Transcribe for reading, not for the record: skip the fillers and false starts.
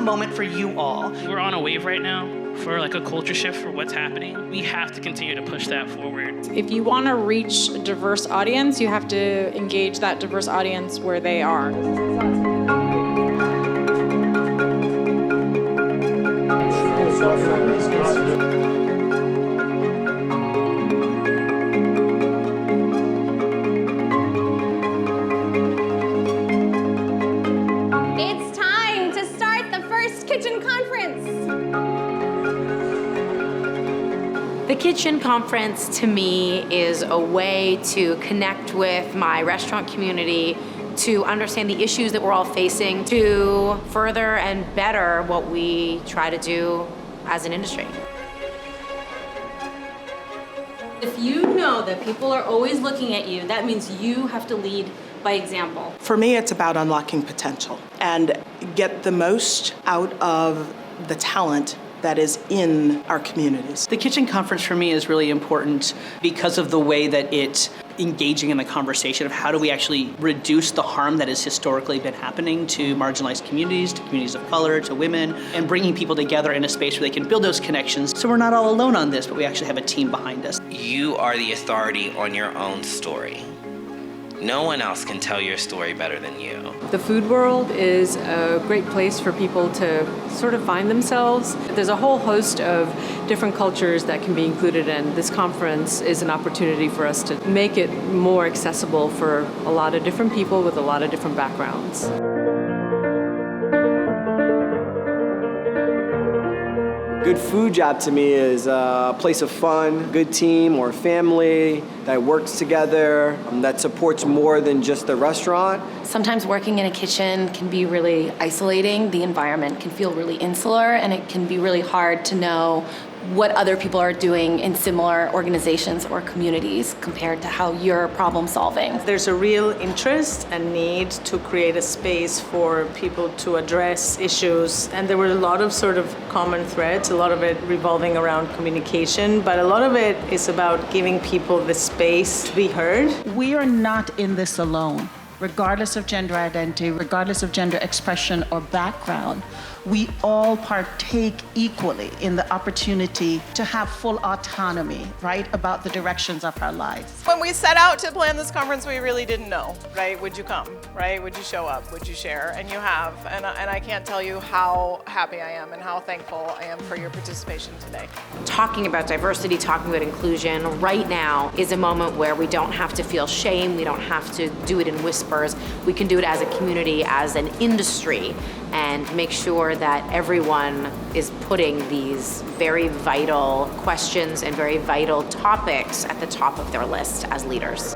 moment for you all. We're on a wave right now for like a culture shift for what's happening. We have to continue to push that forward. If you want to reach a diverse audience, you have to engage that diverse audience where they are. It's time to start the first kitchen conference. The Kitchen Conference, to me, is a way to connect with my restaurant community, to understand the issues that we're all facing, to further and better what we try to do as an industry. If you know that people are always looking at you, that means you have to lead by example. For me, it's about unlocking potential and get the most out of the talent that is in our communities. The Kitchen Conference for me is really important because of the way that it's engaging in the conversation of how do we actually reduce the harm that has historically been happening to marginalized communities, to communities of color, to women, and bringing people together in a space where they can build those connections. So we're not all alone on this, but we actually have a team behind us. You are the authority on your own story. No one else can tell your story better than you. The food world is a great place for people to sort of find themselves. There's a whole host of different cultures that can be included, and this conference is an opportunity for us to make it more accessible for a lot of different people with a lot of different backgrounds. Good food job to me is a place of fun, good team or family that works together, that supports more than just the restaurant. Sometimes working in a kitchen can be really isolating. The environment can feel really insular, and it can be really hard to know what other people are doing in similar organizations or communities compared to how you're problem solving. There's a real interest and need to create a space for people to address issues, and there were a lot of sort of common threads, a lot of it revolving around communication, but a lot of it is about giving people the space to be heard. We are not in this alone. Regardless of gender identity, regardless of gender expression or background, we all partake equally in the opportunity to have full autonomy, right, about the directions of our lives. When we set out to plan this conference, we really didn't know, right? Would you come, right? Would you show up? Would you share? And you have, and I can't tell you how happy I am and how thankful I am for your participation today. Talking about diversity, talking about inclusion right now is a moment where we don't have to feel shame, we don't have to do it in whispers. We can do it as a community, as an industry, and make sure that everyone is putting these very vital questions and very vital topics at the top of their list as leaders.